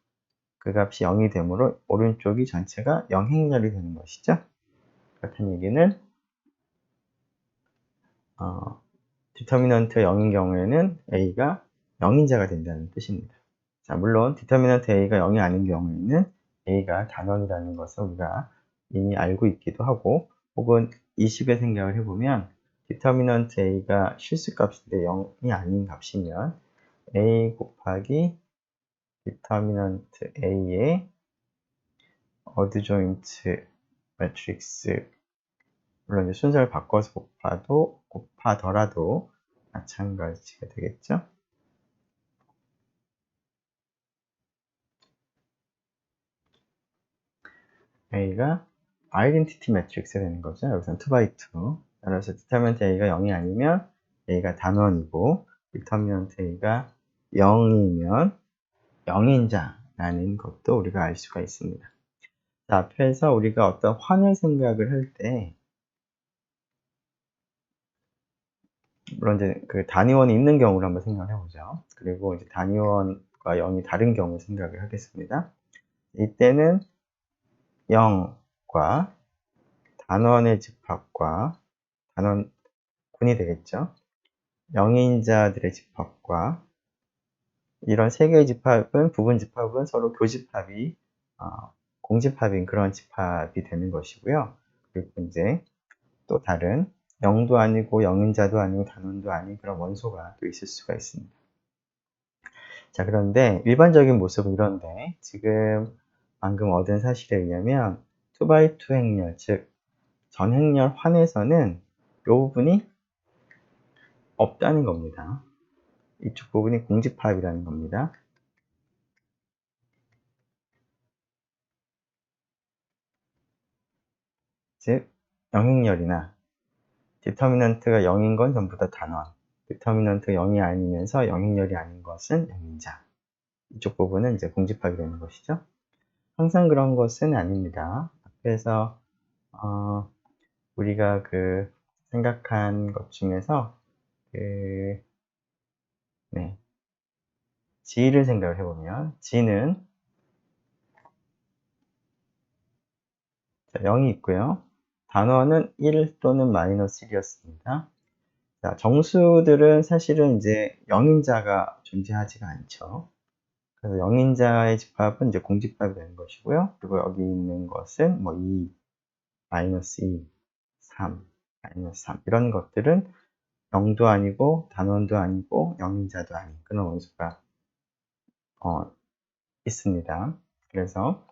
그 값이 0이 되므로 오른쪽이 전체가 영행열이 되는 것이죠. 그렇다는 얘기는 디터미넌트가 0인 경우에는 A가 0인자가 된다는 뜻입니다. 자, 물론 디터미넌트 A가 0이 아닌 경우에는 A가 단원이라는 것을 우리가 이미 알고 있기도 하고 혹은 이 식의 생각을 해보면 디터미넌트 A가 실수값인데 0이 아닌 값이면 A 곱하기 디터미넌트 A의 어드조인트 매트릭스 물론 이제 순서를 바꿔서 곱하더라도 마찬가지가 되겠죠. A가 아이덴티티 매트릭스가 되는 거죠. 여기서는 2x2. 따라서 디터미넌트 A가 0이 아니면 A가 단원이고 디터미넌트 A가 0이면 0인자라는 것도 우리가 알 수가 있습니다. 자, 앞에서 우리가 어떤 환을 생각을 할 때 물론 이제 그 단위원이 있는 경우를 한번 생각을 해보죠. 그리고 이제 단위원과 0이 다른 경우 생각을 하겠습니다. 이때는 0과 단원의 집합과 단원군이 되겠죠. 영인자들의 집합과 이런 세 개의 집합은 부분 집합은 서로 교집합이 공집합인 그런 집합이 되는 것이고요. 그리고 이제 또 다른 0도 아니고 영인자도 아니고 단원도 아닌 그런 원소가 또 있을 수가 있습니다. 자, 그런데 일반적인 모습은 이런데 지금 방금 얻은 사실에 의하면 2x2 행렬, 즉 전행렬 환에서는 이 부분이 없다는 겁니다. 이쪽 부분이 공집합이라는 겁니다. 즉 영행열이나 디터미넌트가 0인 건 전부 다 단원, 디터미넌트가 0이 아니면서 영행열이 아닌 것은 영인자. 이쪽 부분은 이제 공집합이 되는 것이죠. 항상 그런 것은 아닙니다. 앞에서 우리가 그 생각한 것 중에서 G를 생각을 해보면 G는 0이 있고요. 단원은 1 또는 마이너스 1이었습니다. 자, 정수들은 사실은 이제 영인자가 존재하지가 않죠. 그래서 영인자의 집합은 이제 공집합이 되는 것이고요. 그리고 여기 있는 것은 뭐 2, 마이너스 2, 3, 마이너스 3 이런 것들은 0도 아니고 단원도 아니고 영인자도 아닌 그런 원소가 있습니다. 그래서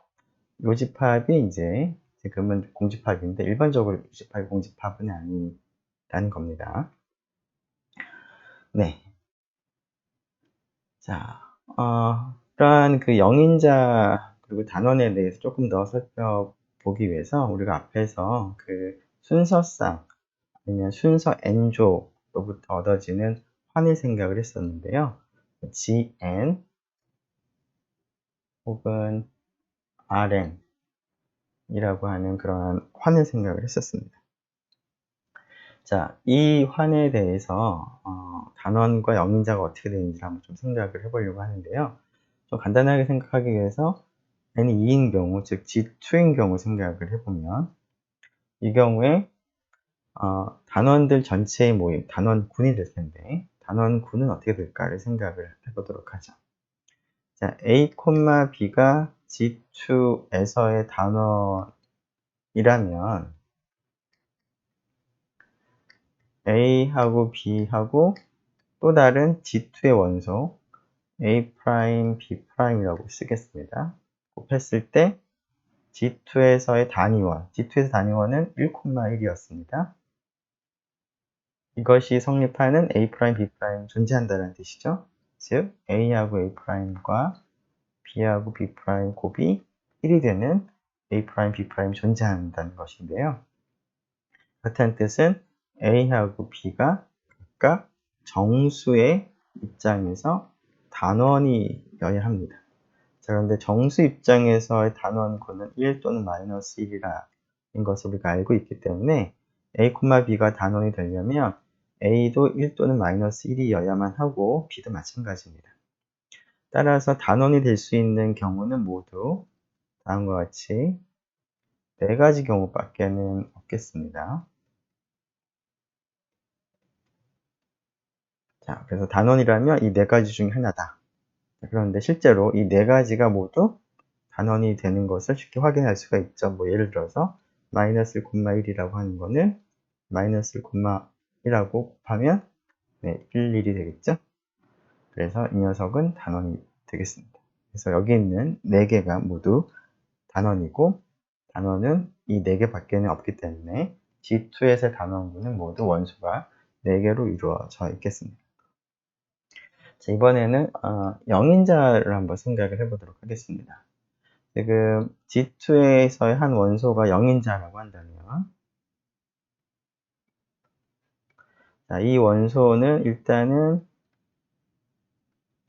요 집합이 이제 지금은 공집합인데 일반적으로 이 집합이 공집합은 아니라는 겁니다. 네. 자, 그러한 그 영인자 그리고 단원에 대해서 조금 더 살펴보기 위해서 우리가 앞에서 그 순서상 아니면 순서 n조로부터 얻어지는 환의 생각을 했었는데요. Gn 혹은 Rn 이라고 하는 그런 환의 생각을 했었습니다. 자, 이 환에 대해서 단원과 영인자가 어떻게 되는지 한번 좀 생각을 해보려고 하는데요. 좀 간단하게 생각하기 위해서 n이 2인 경우, 즉 G2인 경우 생각을 해보면 이 경우에 단원들 전체의 모임, 단원군이 될 텐데 단원군은 어떻게 될까를 생각을 해보도록 하죠. 자, A, B가 G2에서의 단원이라면 A하고 B하고 또 다른 G2의 원소 A', B'이라고 쓰겠습니다. 곱했을 때 G2에서의 단위원, G2에서 단위원은 1,1이었습니다. 이것이 성립하는 A', B' 존재한다는 뜻이죠. 즉, A하고 A'과 B하고 B' 곱이 1이 되는 A', B' 존재한다는 것인데요. 그렇다는 뜻은 A하고 B가 각각 정수의 입장에서 단원이어야 합니다. 자, 그런데 정수 입장에서의 단원군은 1 또는 마이너스 1이라는 것을 우리가 알고 있기 때문에 A, B가 단원이 되려면 A도 1 또는 마이너스 1이어야만 하고 B도 마찬가지입니다. 따라서 단원이 될 수 있는 경우는 모두 다음과 같이 4가지 경우밖에는 없겠습니다. 자, 그래서 단원이라면 이 4가지 중 하나다. 그런데 실제로 이 4가지가 모두 단원이 되는 것을 쉽게 확인할 수가 있죠. 뭐 예를 들어서 마이너스 1,1이라고 하는 거는 마이너스 1,1하고 곱하면 1, 1이 되겠죠. 그래서 이 녀석은 단원이 되겠습니다. 그래서 여기 있는 4개가 모두 단원이고 단원은 이 4개 밖에는 없기 때문에 G2에서의 단원군은 모두 원소가 4개로 이루어져 있겠습니다. 자, 이번에는 영인자를 한번 생각을 해보도록 하겠습니다. 지금 G2에서의 한 원소가 영인자라고 한다면 자, 이 원소는 일단은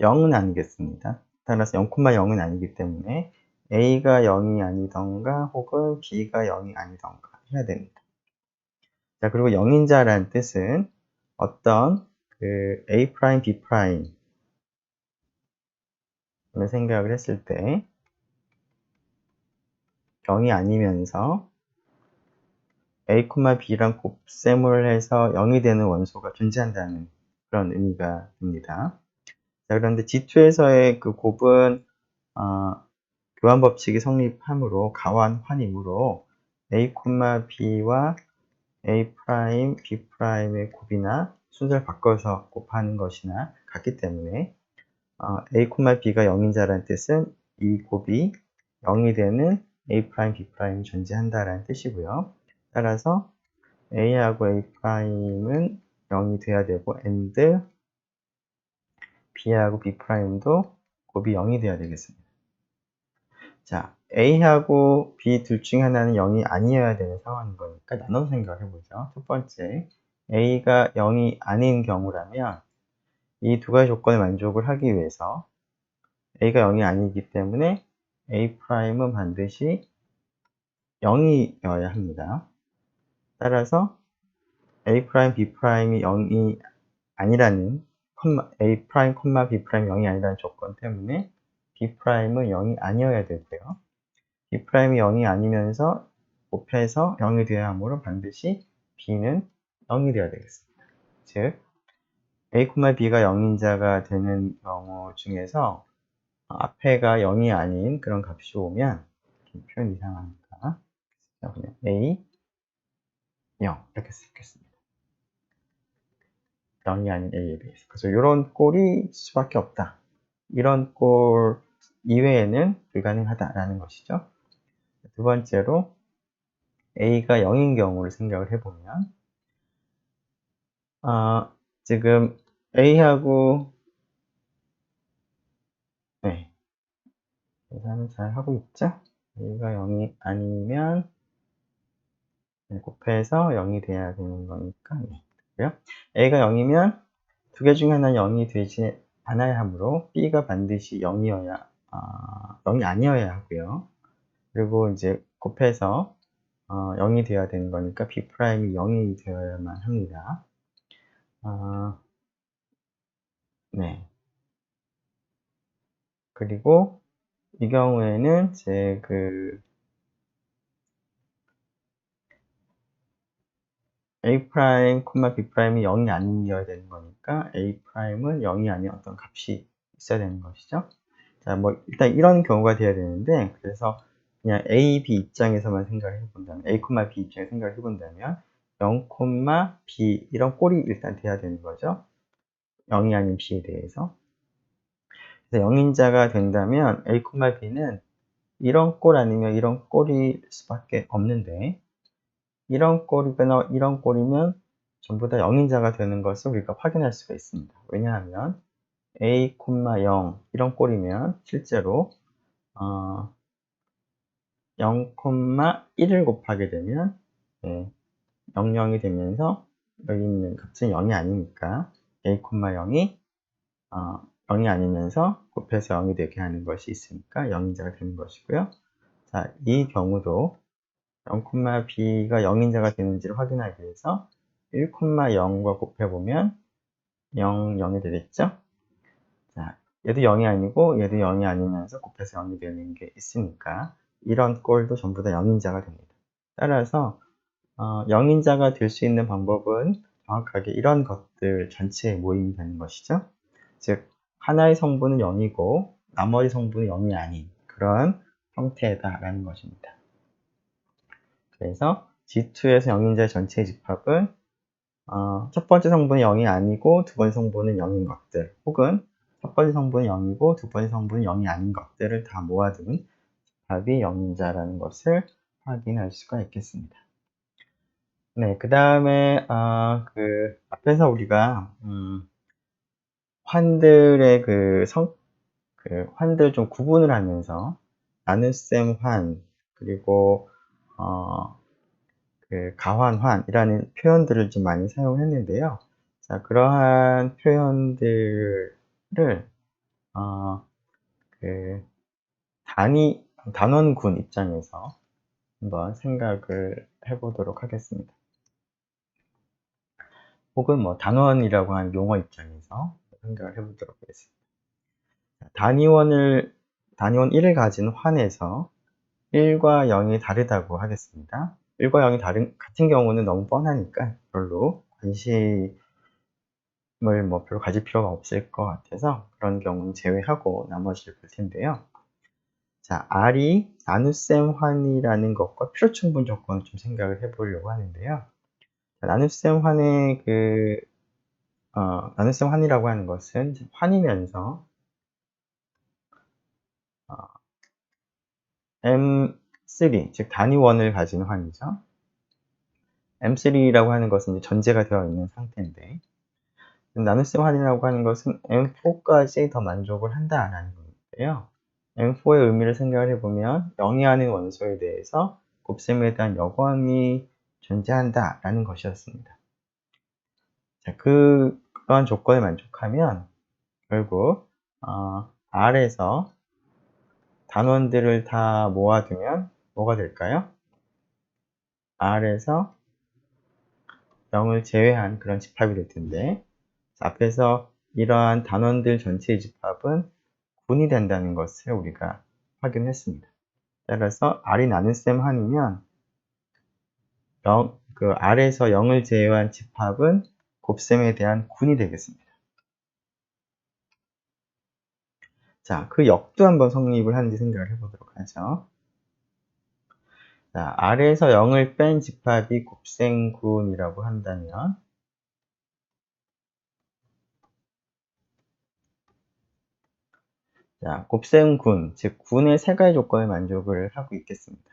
0은 아니겠습니다. 따라서 0,0은 아니기 때문에 A가 0이 아니던가 혹은 B가 0이 아니던가 해야 됩니다. 자, 그리고 영인자라는 뜻은 어떤 그 A', B'을 생각을 했을 때 0이 아니면서 A, B랑 곱셈을 해서 0이 되는 원소가 존재한다는 그런 의미가 됩니다. 자, 그런데 G2에서의 그 곱은 교환 법칙이 성립하므로 가환환이므로 A, B와 A', B'의 곱이나 순서를 바꿔서 곱하는 것이나 같기 때문에 A, B가 0인자라는 뜻은 이 곱이 0이 되는 A', B' 존재한다라는 뜻이고요. 따라서 A하고 A'은 0이 돼야 되고 and B하고 B'도 곱이 0이 돼야 되겠습니다. 자, A하고 B 둘 중 하나는 0이 아니어야 되는 상황인 거니까 나눠서 생각해 보죠. 첫 번째, A가 0이 아닌 경우라면 이 두 가지 조건을 만족을 하기 위해서 A가 0이 아니기 때문에 A'은 반드시 0이어야 합니다. 따라서 A', B'이 0이 아니라는 A', B'이 0이 아니라는 조건 때문에 B'은 0이 아니어야 되고요. B'이 0이 아니면서 곱해서 0이 되어야 하므로 반드시 B는 0이 되어야 되겠습니다. 즉, A, B가 0인자가 되는 경우 중에서 앞에가 0이 아닌 그런 값이 오면 표현 이상하니까 그냥 A, 0 이렇게 쓰겠습니다. 0이 아닌 A에 비해서. 그래서 이런 꼴이 수밖에 없다. 이런 꼴 이외에는 불가능하다라는 것이죠. 두 번째로 A가 0인 경우를 생각을 해보면 지금 A하고 계산을 잘 하고 있죠? A가 0이 아니면 곱해서 0이 돼야 되는 거니까 그래요? A가 0이면 두 개 중에 하나는 0이 되지 않아야 하므로 B가 반드시 0이 아니어야 하고요. 그리고 이제 곱해서 0이 되어야 되는 거니까 B'이 0이 되어야만 합니다. 네. 그리고 이 경우에는 이제 A 프라임, B 프라임이 0이 아니어야 되는 거니까 A 프라임은 0이 아닌 어떤 값이 있어야 되는 것이죠. 자, 뭐 일단 이런 경우가 돼야 되는데, 그래서 그냥 A, B 입장에서만 생각을 해본다면, A, B 입장에서 생각을 해본다면 0, B 이런 꼴이 일단 돼야 되는 거죠. 0이 아닌 B에 대해서. 그래서 0인자가 된다면 A, B는 이런 꼴 아니면 이런 꼴일 수밖에 없는데, 이런 꼴이거나 이런 꼴이면 전부 다 0인자가 되는 것을 우리가 확인할 수가 있습니다. 왜냐하면 A, 0 이런 꼴이면 실제로 0, 1을 곱하게 되면 0, 0이 되면서 여기 있는 값은 0이 아니니까 A, 0이 0이 아니면서 곱해서 0이 되게 하는 것이 있으니까 0인자가 되는 것이고요. 자, 이 경우도 0, b가 0인자가 되는지를 확인하기 위해서 1, 0과 곱해보면 0, 0이 되겠죠? 자, 얘도 0이 아니고 얘도 0이 아니면서 곱해서 0이 되는 게 있으니까 이런 꼴도 전부 다 0인자가 됩니다. 따라서 0인자가 될 수 있는 방법은 정확하게 이런 것들 전체에 모임이 되는 것이죠. 즉, 하나의 성분은 0이고 나머지 성분은 0이 아닌 그런 형태다라는 것입니다. 그래서 G2에서 0인자의 전체 집합은 첫 번째 성분이 0이 아니고 두 번째 성분은 0인 것들, 혹은 첫 번째 성분이 0이고 두 번째 성분은 0이 아닌 것들을 다 모아둔 집합이 0인자라는 것을 확인할 수가 있겠습니다. 네, 그 다음에 앞에서 우리가 환들의 환들 좀 구분을 하면서 나눗셈 환, 그리고 가환환이라는 표현들을 좀 많이 사용했는데요. 자, 그러한 표현들을 단원군 입장에서 한번 생각을 해보도록 하겠습니다. 혹은 뭐 단원이라고 하는 용어 입장에서 생각을 해보도록 하겠습니다. 단위원 1을 가진 환에서 1과 0이 다르다고 하겠습니다. 1과 0이 같은 경우는 너무 뻔하니까 별로 관심을 별로 가질 필요가 없을 것 같아서 그런 경우는 제외하고 나머지를 볼 텐데요. 자, R이 나눗셈 환이라는 것과 필요충분 조건을 좀 생각을 해보려고 하는데요. 자, 나눗셈 환의 나눗셈 환이라고 하는 것은 환이면서 M3, 즉 단위원을 가진 환이죠. M3라고 하는 것은 이제 전제가 되어 있는 상태인데, 나눗셈 환이라고 하는 것은 M4까지 더 만족을 한다라는 건데요. M4의 의미를 생각을 해보면 0이 아닌 원소에 대해서 곱셈에 대한 여건이 존재한다라는 것이었습니다. 자, 그러한 조건을 만족하면 결국 R에서 단원들을 다 모아두면 뭐가 될까요? R에서 0을 제외한 그런 집합이 될 텐데, 앞에서 이러한 단원들 전체의 집합은 군이 된다는 것을 우리가 확인했습니다. 따라서 R이 나눗셈 한이면 R에서 0을 제외한 집합은 곱셈에 대한 군이 되겠습니다. 자, 그 역도 한번 성립을 하는지 생각을 해보도록 하죠. 자, R에서 0을 뺀 집합이 곱셈군이라고 한다면, 자, 곱셈군, 즉 군의 세 가지 조건을 만족을 하고 있겠습니다.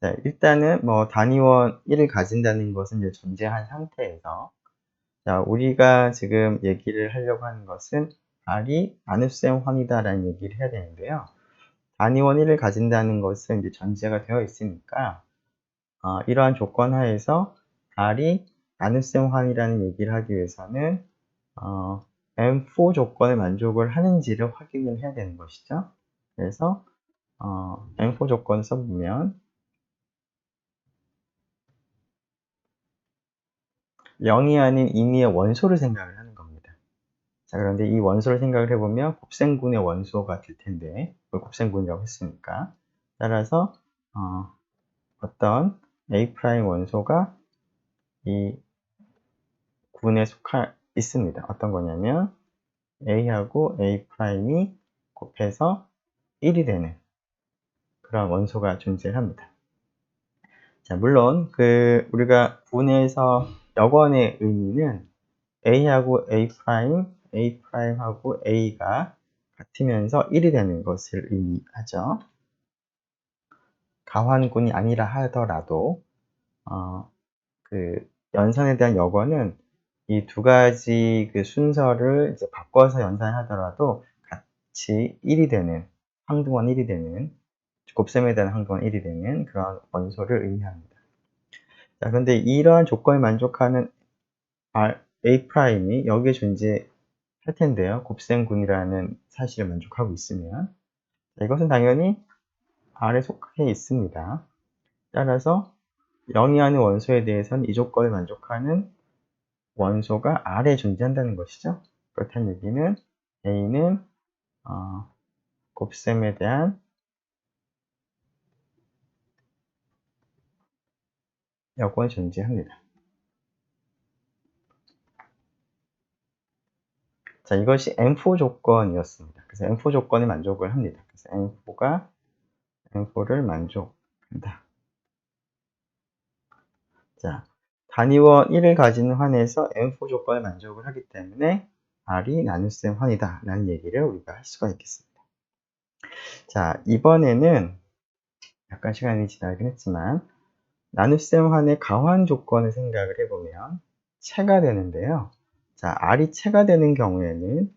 자, 일단은 단위원 1을 가진다는 것은 이제 존재한 상태에서, 자, 우리가 지금 얘기를 하려고 하는 것은 R이 나눗셈 환이다라는 얘기를 해야 되는데요. 단위원 1을 가진다는 것은 이제 전제가 되어 있으니까 이러한 조건 하에서 R이 나눗셈 환이라는 얘기를 하기 위해서는 M4 조건을 만족을 하는지를 확인을 해야 되는 것이죠. 그래서 M4 조건을 써보면 0이 아닌 임의의 원소를 생각을 하는 겁니다. 자, 그런데 이 원소를 생각을 해보면 곱셈군의 원소가 될 텐데, 곱셈군이라고 했으니까. 따라서 어떤 A' 원소가 이 군에 있습니다. 어떤 거냐면 A하고 A'이 곱해서 1이 되는 그런 원소가 존재합니다. 자, 물론 우리가 군에서 여건의 의미는 A하고 A'하고 A가 같으면서 1이 되는 것을 의미하죠. 가환군이 아니라 하더라도 연산에 대한 여건은 이 두 가지 순서를 이제 바꿔서 연산하더라도 같이 1이 되는, 항등원 1이 되는, 곱셈에 대한 항등원 1이 되는 그런 원소를 의미합니다. 자, 그런데 이러한 조건에 만족하는 A'이 여기에 존재할 텐데요. 곱셈군이라는 사실을 만족하고 있으면. 자, 이것은 당연히 R에 속해 있습니다. 따라서 영위하는 원소에 대해서는 이 조건을 만족하는 원소가 R에 존재한다는 것이죠. 그렇다는 얘기는 A는 곱셈에 대한 여건이 존재합니다. 자, 이것이 M4 조건이었습니다. 그래서 M4 조건에 만족을 합니다. 그래서 M4를 만족한다. 자, 단위원 1을 가지는 환에서 M4 조건을 만족을 하기 때문에 R이 나눗셈 환이다 라는 얘기를 우리가 할 수가 있겠습니다. 자, 이번에는 약간 시간이 지나긴 했지만 나눗셈 환의 가환 조건을 생각을 해보면 체가 되는데요. 자, R이 체가 되는 경우에는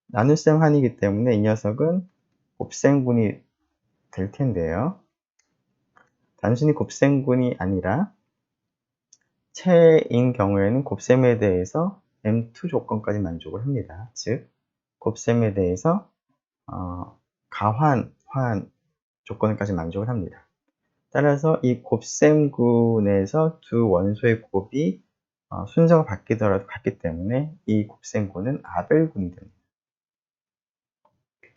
나눗셈 환이기 때문에 이 녀석은 곱셈군이 될 텐데요. 단순히 곱셈군이 아니라 체인 경우에는 곱셈에 대해서 M2 조건까지 만족을 합니다. 즉, 곱셈에 대해서 가환, 환 조건까지 만족을 합니다. 따라서 이 곱셈군에서 두 원소의 곱이 순서가 바뀌더라도 같기 때문에 이 곱셈군은 아벨군이 됩니다.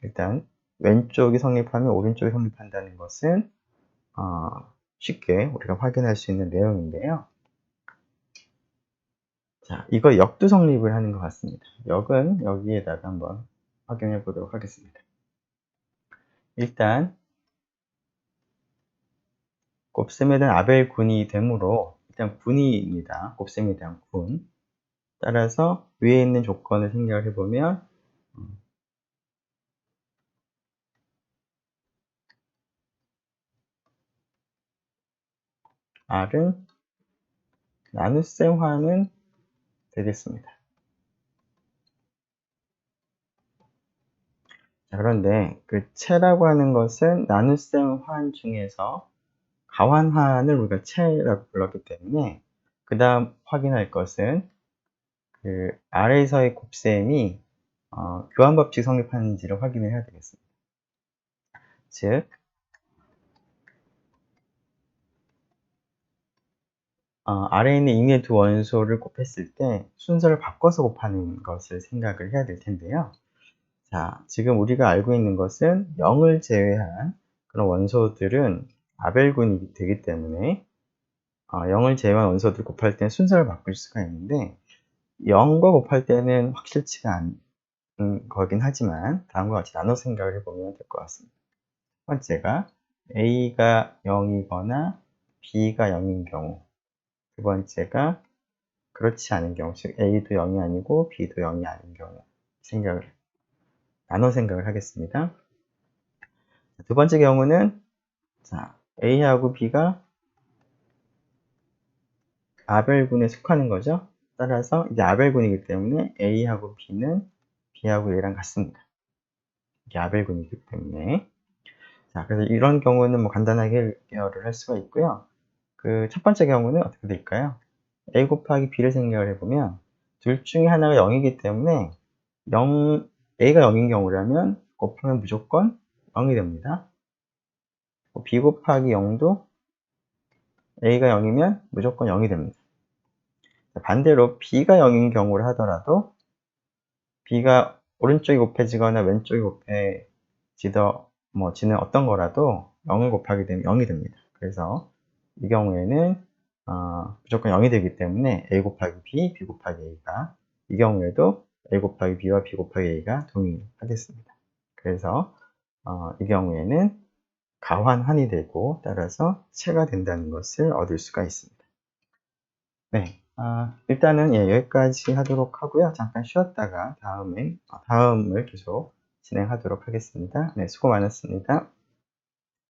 일단 왼쪽이 성립하면 오른쪽이 성립한다는 것은 쉽게 우리가 확인할 수 있는 내용인데요. 자, 이거 역도 성립을 하는 것 같습니다. 역은 여기에다가 한번 확인해 보도록 하겠습니다. 일단 곱셈에 대한 아벨군이 되므로 일단 군이입니다. 곱셈에 대한 군. 따라서 위에 있는 조건을 생각을 해보면 R은 나눗셈 환은 되겠습니다. 자, 그런데 체라고 하는 것은 나눗셈 환 중에서 가환환을 우리가 체라고 불렀기 때문에 그 다음 확인할 것은 R에서의 곱셈이 교환법칙 성립하는지를 확인을 해야 되겠습니다. 즉 아래에 있는 임의의 두 원소를 곱했을 때 순서를 바꿔서 곱하는 것을 생각을 해야 될 텐데요. 자, 지금 우리가 알고 있는 것은 0을 제외한 그런 원소들은 아벨군이 되기 때문에 0을 제외한 원소들 곱할 때는 순서를 바꿀 수가 있는데 0과 곱할 때는 확실치가 않은 거긴 하지만 다음과 같이 나눠 생각을 해보면 될 것 같습니다. 첫 번째가 A가 0이거나 B가 0인 경우, 두 번째가 그렇지 않은 경우, 즉 A도 0이 아니고 B도 0이 아닌 경우 나눠 생각을 하겠습니다. 두 번째 경우는 자, A하고 B가 아벨군에 속하는 거죠. 따라서 이게 아벨군이기 때문에 A하고 B는 B하고 A랑 같습니다. 이게 아벨군이기 때문에. 자, 그래서 이런 경우는 뭐 간단하게 해결을 할 수가 있고요. 첫 번째 경우는 어떻게 될까요? A 곱하기 B를 생각을 해보면 둘 중에 하나가 0이기 때문에 A가 0인 경우라면 곱하면 무조건 0이 됩니다. B 곱하기 0도 A가 0이면 무조건 0이 됩니다. 반대로 B가 0인 경우를 하더라도 B가 오른쪽이 곱해지거나 왼쪽이 지는 어떤 거라도 0을 곱하게 되면 0이 됩니다. 그래서 이 경우에는 무조건 0이 되기 때문에 a 곱하기 b, b 곱하기 a가, 이 경우에도 a 곱하기 b와 b 곱하기 a가 동일하겠습니다. 그래서 이 경우에는 가환환이 되고 따라서 채가 된다는 것을 얻을 수가 있습니다. 네, 일단은 여기까지 하도록 하고요. 잠깐 쉬었다가 다음을 계속 진행하도록 하겠습니다. 네, 수고 많았습니다.